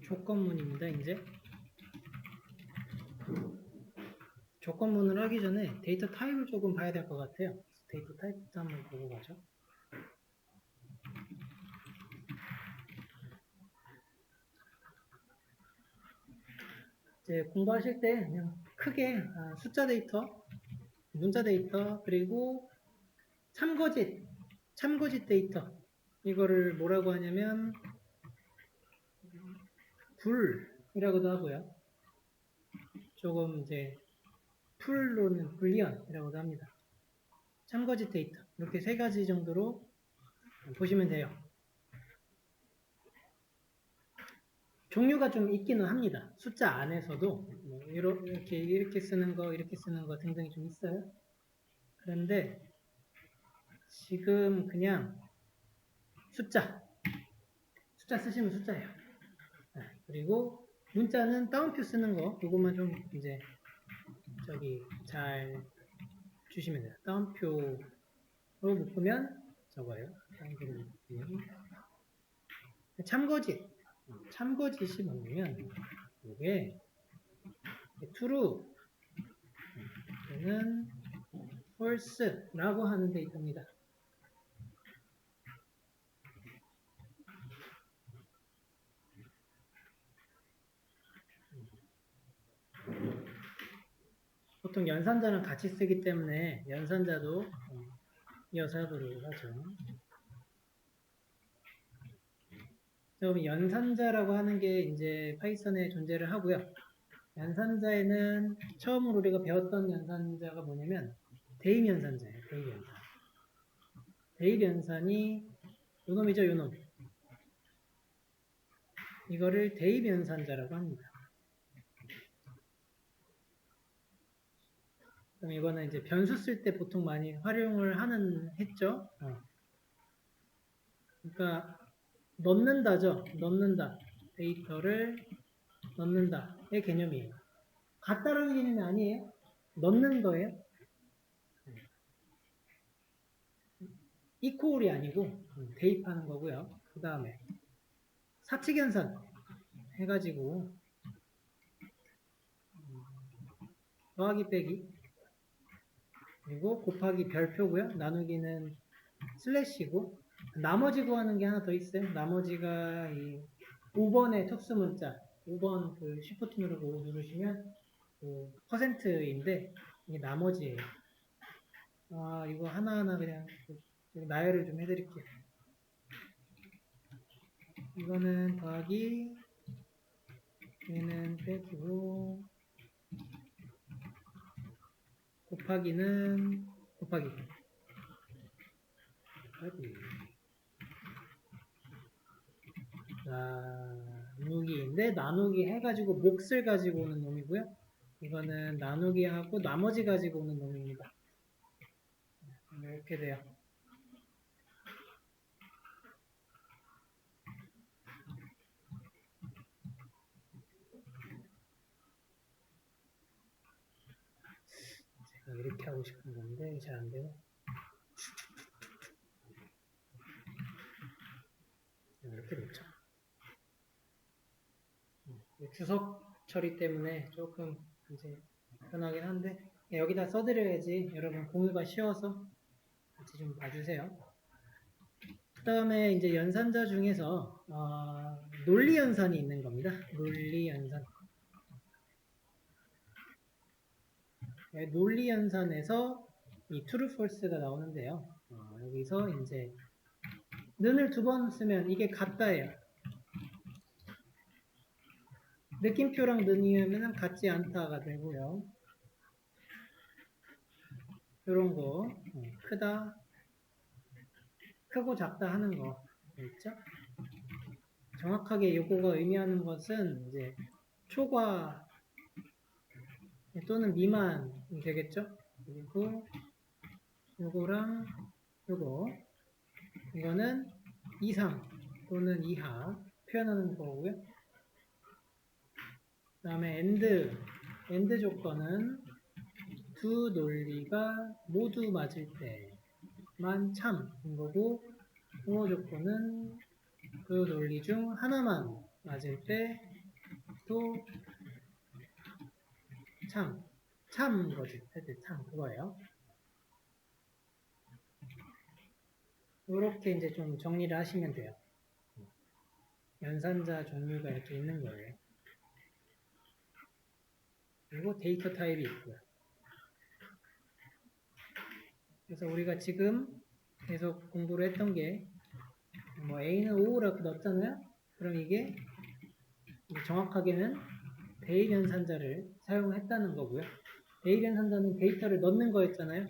조건문입니다. 이제 조건문을 하기 전에 데이터 타입을 조금 봐야 될 것 같아요. 데이터 타입부터 한번 보고 가죠. 이제 공부하실 때 그냥 크게 숫자 데이터, 문자 데이터, 그리고 참거짓 데이터, 이거를 뭐라고 하냐면 불이라고도 하고요. 조금 이제 풀로는 불리언이라고도 합니다. 참거짓 데이터, 이렇게 세 가지 정도로 보시면 돼요. 종류가 좀 있기는 합니다. 숫자 안에서도 뭐 이렇게 쓰는 거, 이렇게 쓰는 거 등등이 좀 있어요. 그런데 지금 그냥 숫자 쓰시면 숫자예요. 그리고 문자는 따옴표 쓰는 거, 이것만 좀 이제 잘 주시면 돼요. 따옴표로 묶으면 저거예요. 따옴표로 묶으면 참거짓이 뭐냐면 이게 true 또는 false라고 하는 데이터입니다. 보통 연산자는 같이 쓰기 때문에 연산자도 이어서 하도록 하죠. 그럼 연산자라고 하는 게 이제 파이썬에 존재를 하고요. 연산자에는 처음으로 우리가 배웠던 연산자가 뭐냐면 대입 연산자예요. 대입 연산. 대입 연산이 요놈이죠, 요놈. 이거를 대입 연산자라고 합니다. 그럼 이거는 이제 변수 쓸 때 보통 많이 활용을 했죠. 그러니까 넣는다죠. 넣는다. 데이터를 넣는다의 개념이에요. 같다라는 개념이 아니에요. 넣는 거예요. 이퀄이 아니고 대입하는 거고요. 그 다음에 사칙연산 해가지고 더하기 빼기 그리고 곱하기 별표고요. 나누기는 슬래시고 나머지 구하는 게 하나 더 있어요. 나머지가 이 5번의 특수문자 5번 그 쉬프트 누르고 누르시면 그 퍼센트인데 이게 나머지예요. 이거 하나하나 그냥 나열을 좀 해드릴게요. 이거는 더하기 얘는 빼기고 곱하기는 곱하기 나누기인데 나누기 해가지고 몫을 가지고 오는 놈이고요. 이거는 나누기하고 나머지 가지고 오는 놈입니다. 이렇게 돼요. 제가 이렇게 하고 싶은 건데 잘 안 돼요. 이렇게 놓죠. 주석 처리 때문에 조금 이제 편하긴 한데 여기다 써드려야지 여러분 공유가 쉬워서 같이 좀 봐주세요. 그 다음에 이제 연산자 중에서 논리 연산이 있는 겁니다. 논리 연산. 논리 연산에서 이 true, false가 나오는데요. 여기서 이제 는을 2번 쓰면 이게 같다예요. 느낌표랑 는이면 같지 않다가 되고요. 이런 거 크다, 크고 작다 하는 거 있죠? 정확하게 요거가 의미하는 것은 이제 초과 또는 미만이 되겠죠? 그리고 요거랑 요거 이거는 이상 또는 이하 표현하는 거고요. 그 다음에 and 조건은 두 논리가 모두 맞을 때만 참인 거고, 이 조건은 그 논리 중 하나만 맞을 때 to 참 거지. 하여튼 참 그거예요. 이렇게 이제 좀 정리를 하시면 돼요. 연산자 종류가 이렇게 있는 거예요. 그리고 데이터 타입이 있고요. 그래서 우리가 지금 계속 공부를 했던 게 뭐 A는 5라고 넣었잖아요. 그럼 이게 정확하게는 베일 연산자를 사용했다는 거고요. 베일 연산자는 데이터를 넣는 거였잖아요.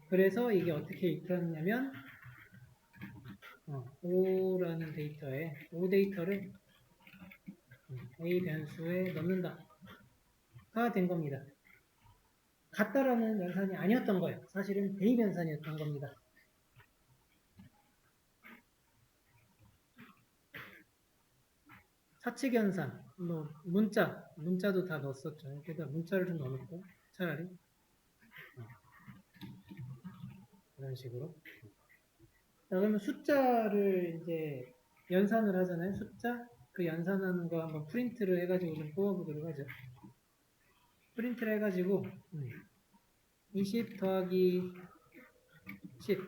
그래서 이게 어떻게 읽혔냐면 5라는 데이터에 5 데이터를 A 변수에 넣는다가 된 겁니다. 같다라는 연산이 아니었던 거예요. 사실은 베일 연산이었던 겁니다. 사칙 연산, 뭐 문자도 다 넣었었죠. 여기다 문자를 좀 넣어놓고 차라리 이런 식으로. 자, 그러면 숫자를 이제 연산을 하잖아요. 숫자 그 연산하는 거 한번 프린트를 해가지고 좀 뽑아보도록 하죠. 프린트를 해가지고 20 더하기 10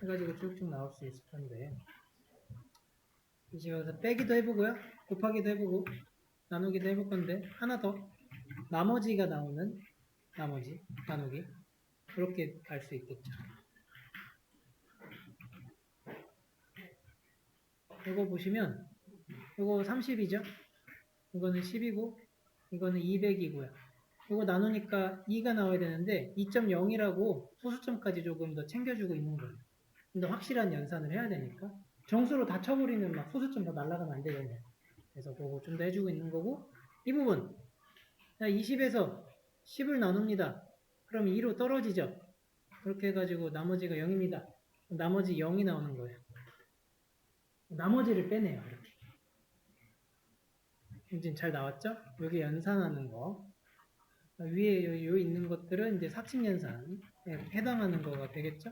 해가지고 쭉쭉 나올 수 있을 텐데 20에서 빼기도 해보고요. 곱하기도 해보고 나누기도 해볼 건데 하나 더 나머지가 나오는 나누기 그렇게 갈 수 있겠죠. 이거 보시면 이거 30이죠. 이거는 10이고 이거는 200이고요. 이거 나누니까 2가 나와야 되는데 2.0이라고 소수점까지 조금 더 챙겨주고 있는 거예요. 좀 더 확실한 연산을 해야 되니까 정수로 다 쳐버리면 막 소수점 다 날아가면 안 되잖아요. 그래서 그거 좀 더 해주고 있는 거고 이 부분 20에서 10을 나눕니다. 그럼 2로 떨어지죠. 그렇게 해가지고 나머지가 0입니다. 나머지 0이 나오는 거예요. 나머지를 빼내요. 이렇게. 지금 잘 나왔죠? 여기 연산하는 거. 위에 요 있는 것들은 이제 사칙 연산에 해당하는 거가 되겠죠?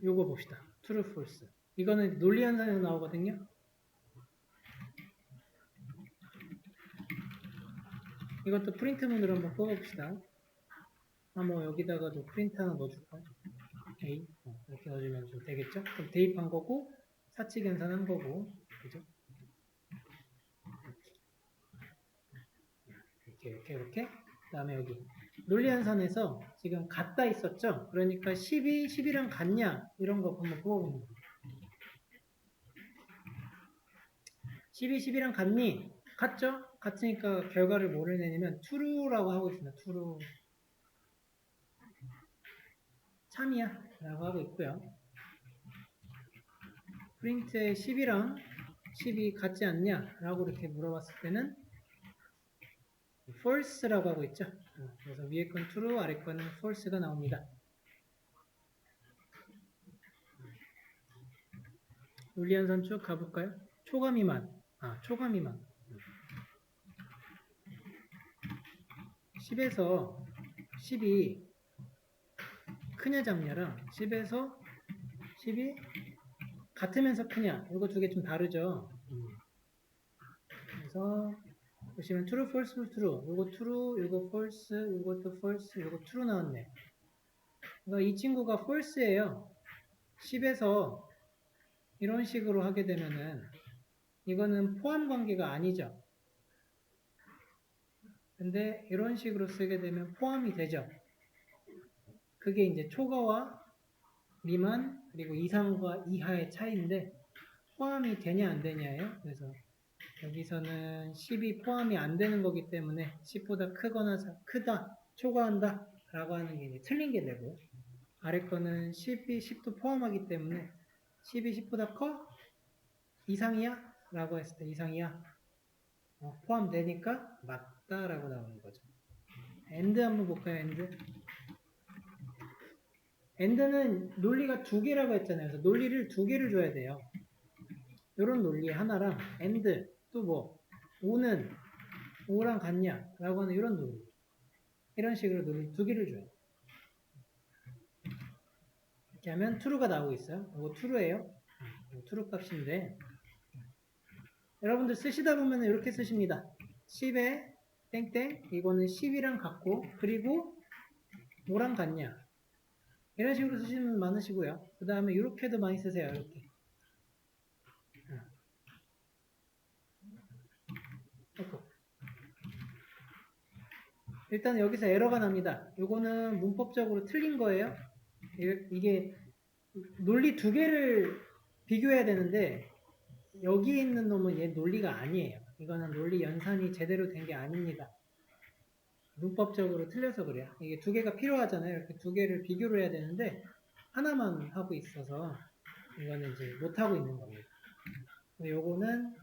요거 봅시다. true, false. 이거는 논리 연산에서 나오거든요. 이것도 프린트문으로 한번 뽑아봅시다. 뭐 여기다가도 프린트 하나 넣어줄까요? A 이렇게 넣어주면 좀 되겠죠? 그럼 대입한 거고 사칙 연산한 거고 그죠? 이렇게 그 다음에 여기 논리 연산에서 지금 같다 있었죠? 그러니까 10이랑 같냐 이런 거 한번 뽑아보는 거예요. 10이랑 같니? 같죠? 같으니까 결과를 뭐를 내냐면 true라고 하고 있습니다. true 참이야 라고 하고 있고요. 프린트에 10이랑 10이 같지 않냐 라고 이렇게 물어봤을 때는 false라고 하고 있죠. 그래서 위에 건 true, 아래 거는 false가 나옵니다. 논리연산 쭉 가볼까요? 초과 미만. 초과 미만. 10에서 10이 크냐 작냐랑 10에서 10이 같으면서 크냐 이거 두 개 좀 다르죠. 그래서 보시면 true, false, true. 이거 true, 이거 false, 이것도 false, 이거 true 나왔네. 그러니까 이 친구가 false예요. 10에서 이런 식으로 하게 되면은 이거는 포함 관계가 아니죠. 근데 이런 식으로 쓰게 되면 포함이 되죠. 그게 이제 초과와 미만 그리고 이상과 이하의 차이인데 포함이 되냐 안 되냐예요. 그래서 여기서는 10이 포함이 안 되는 거기 때문에 10보다 크거나 크다, 초과한다 라고 하는 게 이제 틀린 게 되고 아래 거는 10도 포함하기 때문에 10이 10보다 커? 이상이야? 라고 했을 때 이상이야. 포함되니까 맞다 라고 나오는 거죠. and 한번 볼까요? and는 논리가 두 개라고 했잖아요. 그래서 논리를 두 개를 줘야 돼요. 이런 논리 하나랑 and 또 뭐 5는 5랑 같냐 라고 하는 이런 논리. 이런 식으로 논리 두 개를 줘요. 이렇게 하면 true가 나오고 있어요. 이거 true예요. true 값인데 여러분들 쓰시다 보면 이렇게 쓰십니다. 10에 땡땡 이거는 10이랑 같고 그리고 뭐랑 같냐 이런 식으로 쓰시는 분 많으시고요. 그 다음에 이렇게도 많이 쓰세요. 이렇게 일단 여기서 에러가 납니다. 이거는 문법적으로 틀린 거예요. 이게 논리 두 개를 비교해야 되는데 여기 있는 놈은 얘 논리가 아니에요. 이거는 논리 연산이 제대로 된 게 아닙니다. 문법적으로 틀려서 그래요. 이게 두 개가 필요하잖아요. 이렇게 두 개를 비교를 해야 되는데 하나만 하고 있어서 이거는 이제 못하고 있는 겁니다. 요거는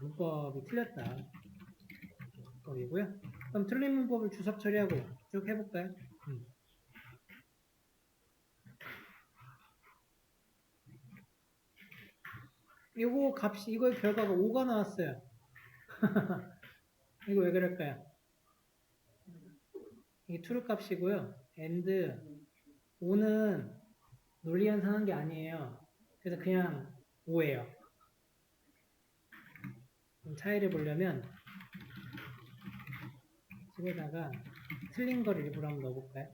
문법이 틀렸다. 문법이고요. 그럼 틀린 문법을 주석 처리하고 쭉 해볼까요? 이거 값이, 이거 결과가 5가 나왔어요. 이거 왜 그럴까요? 이게 true 값이고요. and 5는 논리 연산한 게 아니에요. 그래서 그냥 5예요. 차이를 보려면 집에다가 틀린 걸 일부러 한번 넣어볼까요?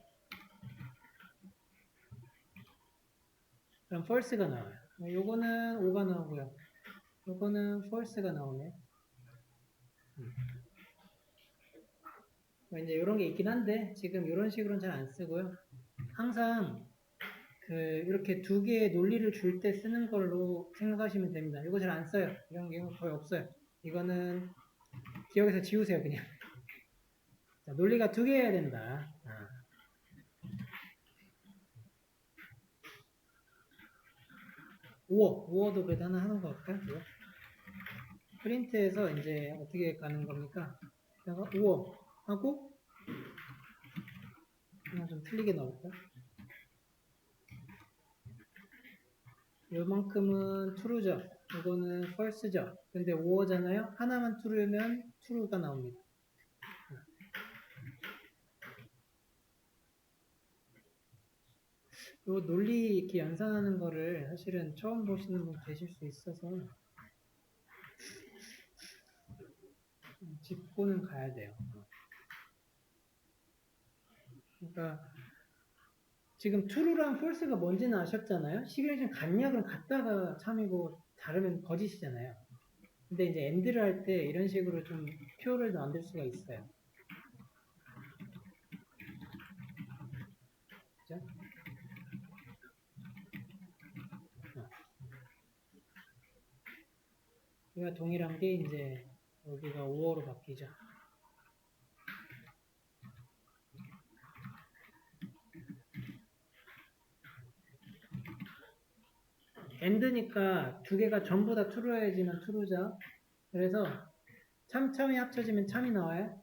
그럼 false가 나와요. 요거는 5가 나오고요. 요거는 false가 나오네. 이제 이런 게 있긴 한데 지금 이런 식으로는 잘 안 쓰고요. 항상 이렇게 두 개의 논리를 줄 때 쓰는 걸로 생각하시면 됩니다. 이거 잘 안 써요. 이런 게 거의 없어요. 이거는 기억에서 지우세요, 그냥. 자, 논리가 두 개여야 된다. 5어도 그래도 하나 하는 거 같아요. 프린트에서 이제 어떻게 가는 겁니까? 5어 하고 하나 좀 틀리게 넣을까? 요만큼은 true죠. 이거는 false죠. 근데 5어잖아요. 하나만 true면 true가 나옵니다. 요 논리 이렇게 연산하는 거를 사실은 처음 보시는 분 계실 수 있어서 짚고는 가야 돼요. 그러니까 지금 true랑 false가 뭔지는 아셨잖아요. 11점 같냐? 그럼 같다가 참이고 다르면 거짓이잖아요. 근데 이제 and를 할 때 이런 식으로 좀 표를 만들 수가 있어요. 그죠? 여기가 동일한 게 이제 여기가 5어로 바뀌죠. and니까 두 개가 전부 다 true여야지만 true죠. 그래서 참이 합쳐지면 참이 나와요.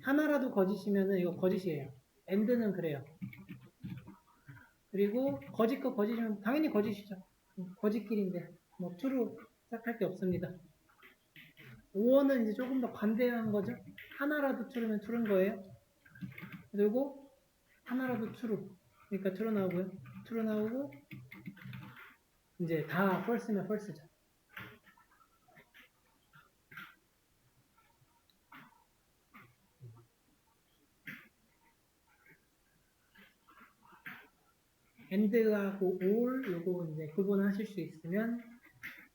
하나라도 거짓이면은 이거 거짓이에요. and는 그래요. 그리고 거짓 거 거짓이면 당연히 거짓이죠. 거짓길인데 뭐 true 시작할 게 없습니다. 5어는 이제 조금 더 관대한 거죠. 하나라도 true면 true인 거예요. 그리고 하나라도 true. 그러니까 true 나오고요. true 나오고 이제 다 false면 false죠. and하고 or 요거 이제 구분하실 수 있으면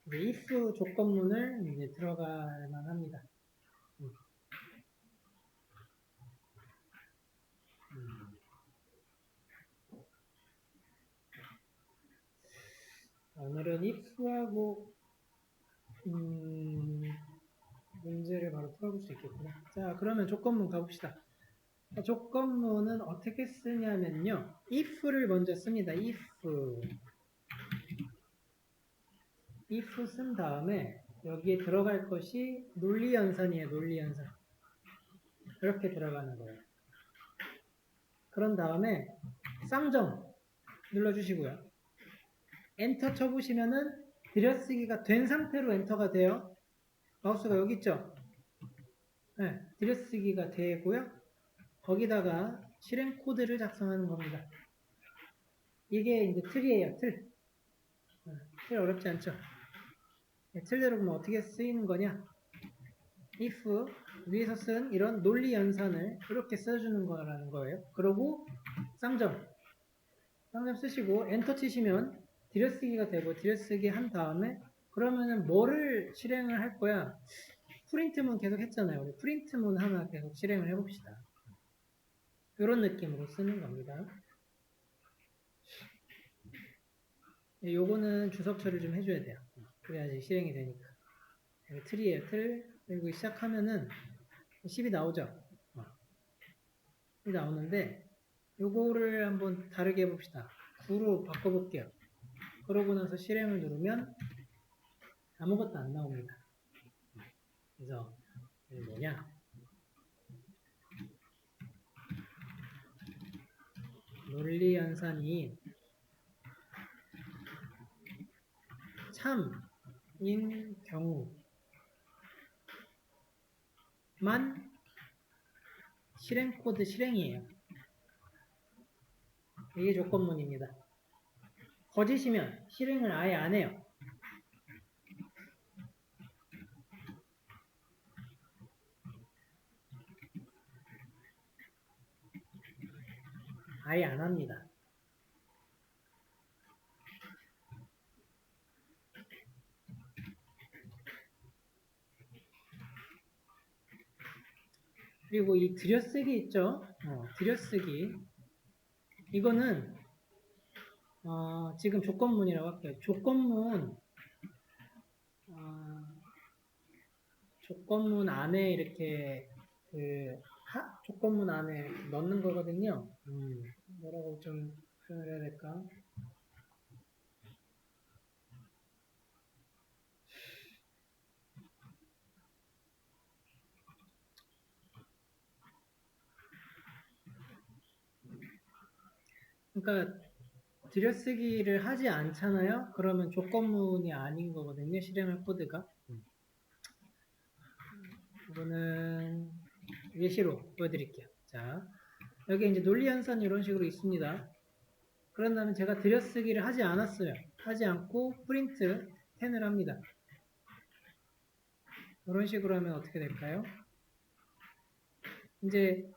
이제 if 조건문을 이제 들어갈 만합니다. 오늘은 if하고 문제를 바로 풀어볼 수 있겠구나. 자, 그러면 조건문 가봅시다. 조건문은 어떻게 쓰냐면요. if를 먼저 씁니다. if 쓴 다음에 여기에 들어갈 것이 논리연산이에요. 논리연산. 이렇게 들어가는 거예요. 그런 다음에 쌍점 눌러주시고요. 엔터 쳐보시면은 들여쓰기가 된 상태로 엔터가 돼요. 마우스가 여기 있죠? 네, 들여쓰기가 되고요. 거기다가 실행 코드를 작성하는 겁니다. 이게 이제 틀이에요, 틀. 틀 어렵지 않죠? 네, 틀대로 그러면 어떻게 쓰이는 거냐? if 위에서 쓴 이런 논리 연산을 이렇게 써주는 거라는 거예요. 그러고 쌍점 쓰시고 엔터 치시면 들여쓰기가 되고 들여쓰기 한 다음에 그러면은 뭐를 실행을 할 거야? 프린트문 계속 했잖아요. 우리 프린트문 하나 계속 실행을 해봅시다. 이런 느낌으로 쓰는 겁니다. 요거는 주석 처리를 좀 해줘야 돼요. 그래야지 실행이 되니까. 틀이에요, 틀. 그리고 시작하면은 10이 나오죠. 10이 나오는데 요거를 한번 다르게 해봅시다. 9로 바꿔볼게요. 그러고 나서 실행을 누르면 아무것도 안 나옵니다. 그래서 이게 뭐냐? 논리 연산이 참인 경우만 실행 코드 실행이에요. 이게 조건문입니다. 거짓이면 실행을 아예 안 해요. 아예 안 합니다. 그리고 이 들여쓰기 있죠? 들여쓰기. 이거는 지금 조건문이라고 할게요. 조건문 안에 이렇게 조건문 안에 이렇게 넣는 거거든요. 뭐라고 좀 표현을 해야 될까? 그러니까 들여쓰기를 하지 않잖아요. 그러면 조건문이 아닌 거거든요. 실행할 코드가. 이거는 예시로 보여드릴게요. 자, 여기 이제 논리 연산 이런 식으로 있습니다. 그런 다음에 제가 들여쓰기를 하지 않았어요. 하지 않고 프린트 10을 합니다. 이런 식으로 하면 어떻게 될까요? 이제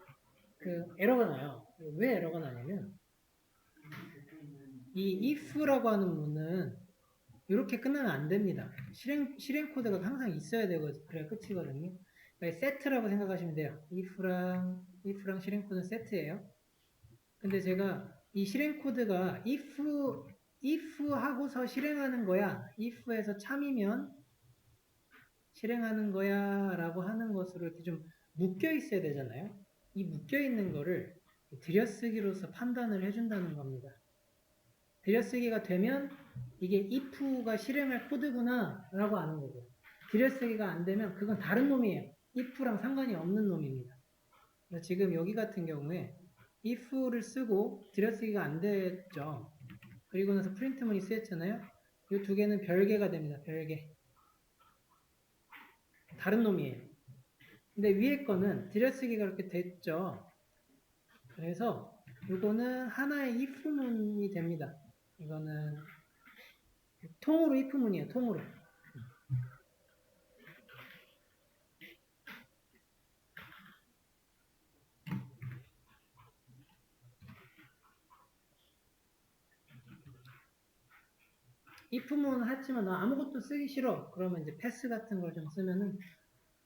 에러가 나요. 왜 에러가 나냐면 이 if라고 하는 문은 이렇게 끝나면 안 됩니다. 실행 코드가 항상 있어야 되거든요. 그래야 끝이거든요. 그러니까 set라고 생각하시면 돼요. if랑 실행 코드는 set예요. 근데 제가 이 실행 코드가 if 하고서 실행하는 거야. if에서 참이면 실행하는 거야 라고 하는 것으로 이렇게 좀 묶여 있어야 되잖아요. 이 묶여 있는 거를 들여쓰기로서 판단을 해준다는 겁니다. 들여쓰기가 되면 이게 if가 실행할 코드구나 라고 아는 거고, 들여쓰기가 안 되면 그건 다른 놈이에요. if랑 상관이 없는 놈입니다. 지금 여기 같은 경우에 if를 쓰고 들여쓰기가 안 됐죠. 그리고 나서 프린트문이 쓰였잖아요. 이 두 개는 별개가 됩니다. 별개. 다른 놈이에요. 근데 위에 거는 들여쓰기가 그렇게 됐죠. 그래서 이거는 하나의 if문이 됩니다. 이거는 통으로 if문이에요. 통으로. if문 했지만 나 아무것도 쓰기 싫어. 그러면 이제 패스 같은 걸 좀 쓰면은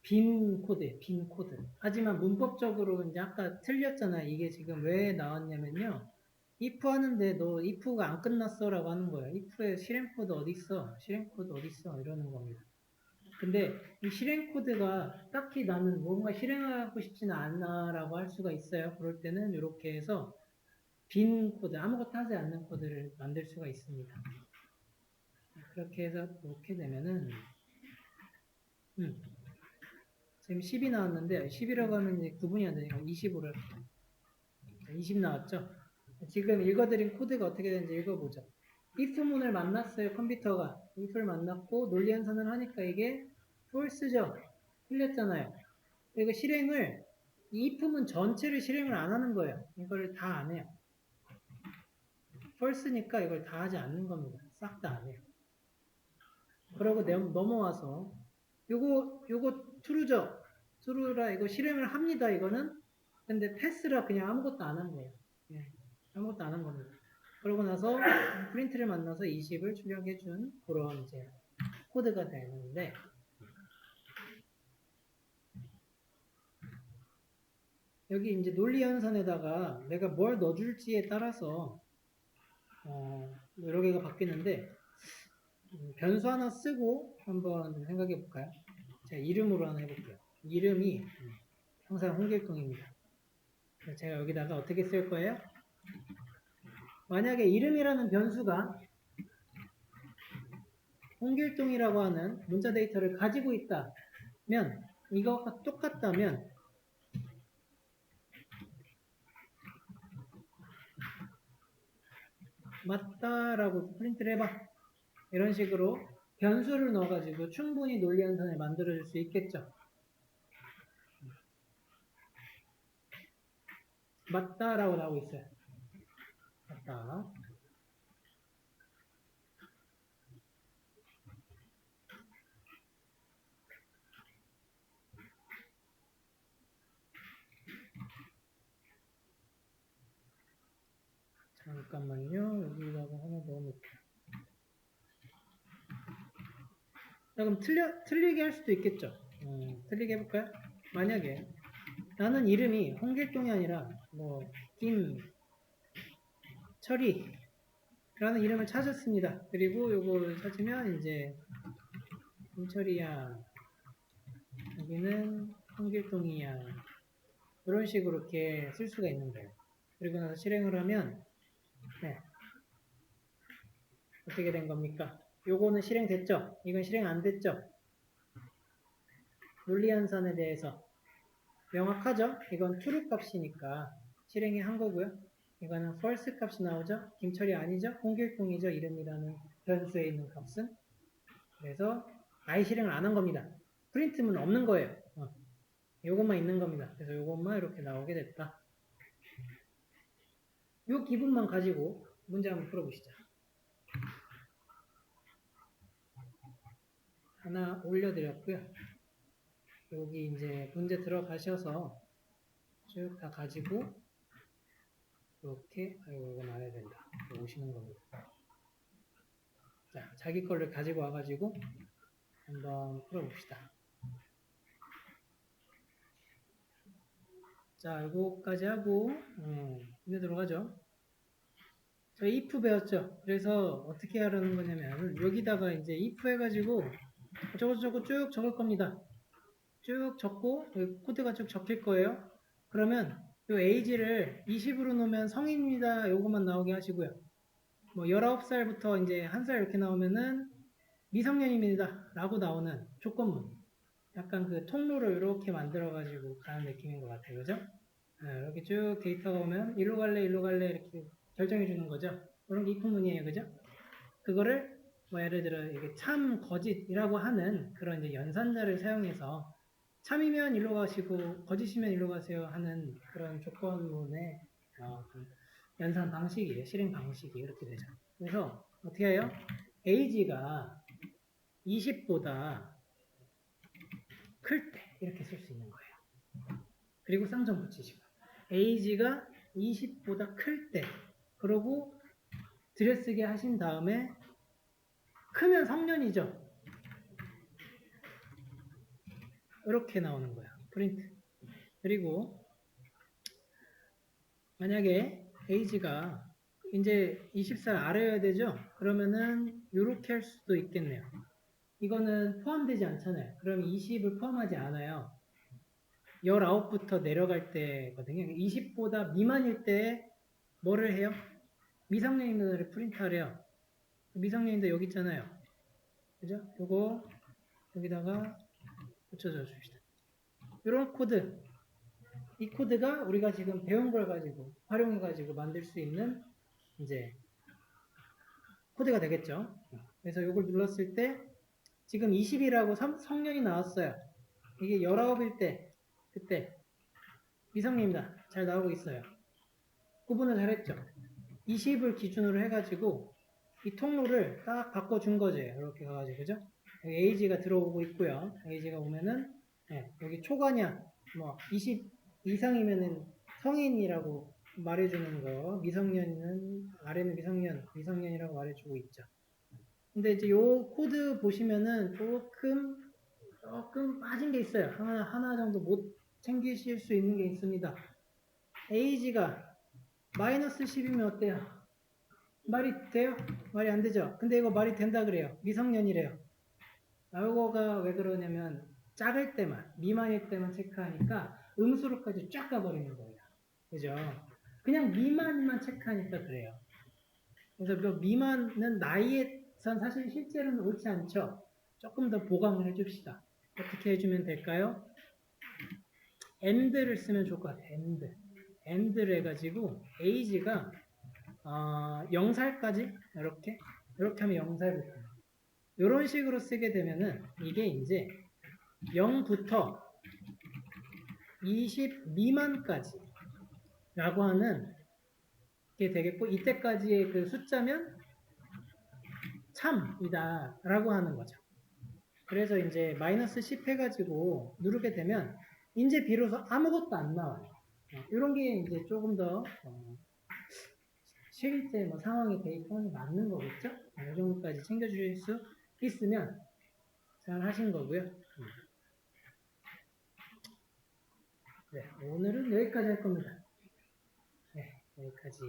빈 코드예요. 빈 코드. 하지만 문법적으로 이제 아까 틀렸잖아요. 이게 지금 왜 나왔냐면요. if 하는데 너 if가 안 끝났어 라고 하는 거예요. if의 실행 코드 어디 있어? 실행 코드 어디 있어? 이러는 겁니다. 근데 이 실행 코드가 딱히 나는 뭔가 실행하고 싶지는 않아 라고 할 수가 있어요. 그럴 때는 이렇게 해서 빈 코드, 아무것도 하지 않는 코드를 만들 수가 있습니다. 그렇게 해서 이렇게 되면은 지금 10이 나왔는데 10이라고 하면 이제 구분이 안 되니까 20으로 20 나왔죠? 지금 읽어드린 코드가 어떻게 되는지 읽어보죠. if문을 만났어요. 컴퓨터가 if를 만났고 논리 연산을 하니까 이게 false죠. 틀렸잖아요. 이거 실행을 이 if문 전체를 실행을 안 하는 거예요. 이걸 다 안 해요. false니까 이걸 다 하지 않는 겁니다. 싹 다 안 해요. 그러고 넘어와서 요거 true죠. true라 이거 실행을 합니다. 이거는 근데 pass라 그냥 아무것도 안 한 거예요. 예, 아무것도 안 한 겁니다. 그러고 나서 프린트를 만나서 20을 출력해준 그런 이제 코드가 되는데 여기 이제 논리 연산에다가 내가 뭘 넣어줄지에 따라서 여러 개가 바뀌는데 변수 하나 쓰고 한번 생각해 볼까요? 제가 이름으로 하나 해볼게요. 이름이 항상 홍길동입니다. 제가 여기다가 어떻게 쓸 거예요? 만약에 이름이라는 변수가 홍길동이라고 하는 문자 데이터를 가지고 있다면 이거가 똑같다면 맞다라고 프린트를 해봐. 이런 식으로 변수를 넣어가지고 충분히 논리 연산을 만들어줄 수 있겠죠. 맞다라고 나오고 있어요. 맞다. 잠깐만요. 여기다가 하나 넣어놓을게요. 자, 그럼 틀리게 할 수도 있겠죠. 틀리게 해볼까요? 만약에 나는 이름이 홍길동이 아니라 뭐 김철이라는 이름을 찾았습니다. 그리고 요걸 찾으면 이제 김철이야, 여기는 홍길동이야, 이런 식으로 이렇게 쓸 수가 있는 거예요. 그리고 나서 실행을 하면 네, 어떻게 된 겁니까? 요거는 실행됐죠? 이건 실행 안 됐죠? 논리연산에 대해서 명확하죠? 이건 true 값이니까 실행이 한 거고요. 이거는 false 값이 나오죠? 김철이 아니죠? 홍길동이죠? 이름이라는 변수에 있는 값은. 그래서 아예 실행을 안 한 겁니다. 프린트는 없는 거예요. 요것만 있는 겁니다. 그래서 요것만 이렇게 나오게 됐다. 요 기분만 가지고 문제 한번 풀어보시죠. 하나 올려드렸고요. 여기 이제 문제 들어가셔서 쭉 다 가지고 이렇게 이건 안 해야 된다. 오시는 겁니다. 자, 자기 거를 가지고 와가지고 한번 풀어봅시다. 자, 이거까지 하고 문제 들어가죠. 저 if 배웠죠. 그래서 어떻게 하라는 거냐면 여기다가 이제 if 해가지고 저거 쭉 적을 겁니다. 쭉 적고 코드가 쭉 적힐 거예요. 그러면 요 age를 20으로 놓으면 성인입니다. 요것만 나오게 하시고요. 뭐 19살부터 이제 1살 이렇게 나오면은 미성년입니다. 라고 나오는 조건문. 약간 그 통로를 이렇게 만들어가지고 가는 느낌인 것 같아요. 그죠? 이렇게 쭉 데이터가 오면 일로 갈래 이렇게 결정해 주는 거죠. 그런 게 if문이에요. 그죠? 그거를 뭐 예를 들어 이게 참 거짓이라고 하는 그런 이제 연산자를 사용해서 참이면 일로 가시고 거짓이면 일로 가세요 하는 그런 조건문의 연산 방식이에요. 실행 방식이 이렇게 되죠. 그래서 어떻게 해요? age가 20보다 클 때 이렇게 쓸 수 있는 거예요. 그리고 쌍점 붙이시고 age가 20보다 클 때 그러고 들여쓰기 하신 다음에 크면 성년이죠. 이렇게 나오는 거야. 프린트. 그리고 만약에 age가 이제 20살 아래여야 되죠? 그러면은 이렇게 할 수도 있겠네요. 이거는 포함되지 않잖아요. 그럼 20을 포함하지 않아요. 19부터 내려갈 때거든요. 20보다 미만일 때 뭐를 해요? 미성년인들을 프린트하래요. 미성년인들 여기 있잖아요. 그죠? 요거 여기다가 붙여줘 줍시다. 이런 코드, 이 코드가 우리가 지금 배운 걸 가지고 활용해 가지고 만들 수 있는 이제 코드가 되겠죠. 그래서 이걸 눌렀을 때 지금 20이라고 성년이 나왔어요. 이게 19일 때 그때 미성년입니다. 잘 나오고 있어요. 구분을 잘했죠. 20을 기준으로 해가지고 이 통로를 딱 바꿔준 거죠. 이렇게 가가지고 그죠? 여기 에이지가 들어오고 있고요. 에이지가 오면은 여기 초과냐 뭐 20 이상이면은 성인이라고 말해주는 거, 미성년은 아래는 미성년이라고 말해주고 있죠. 근데 이제 요 코드 보시면은 조금 빠진 게 있어요. 하나 정도 못 챙기실 수 있는 게 있습니다. 에이지가 마이너스 10이면 어때요? 말이 돼요? 말이 안 되죠? 근데 이거 말이 된다 그래요. 미성년이래요. 이거가 왜 그러냐면 작을 때만, 미만일 때만 체크하니까 음수로까지 쫙 가버리는 거예요. 그죠? 그냥 미만만 체크하니까 그래요. 그래서 그 미만은 나이에선 사실 실제로는 옳지 않죠. 조금 더 보강을 해줍시다. 어떻게 해주면 될까요? and를 쓰면 좋을 것 같아요. and를 해가지고 age가 0살까지 이렇게 하면 0살부터 이런 식으로 쓰게 되면은 이게 이제 0부터 20 미만까지 라고 하는 게 되겠고 이때까지의 그 숫자면 참이다 라고 하는 거죠. 그래서 이제 마이너스 10 해가지고 누르게 되면 이제 비로소 아무것도 안 나와요. 이런 게 이제 조금 더 실제 뭐 상황에 대입하는 게 맞는 거겠죠? 이 정도까지 챙겨주실 수 있으면 잘 하신 거고요. 네, 오늘은 여기까지 할 겁니다. 네, 여기까지.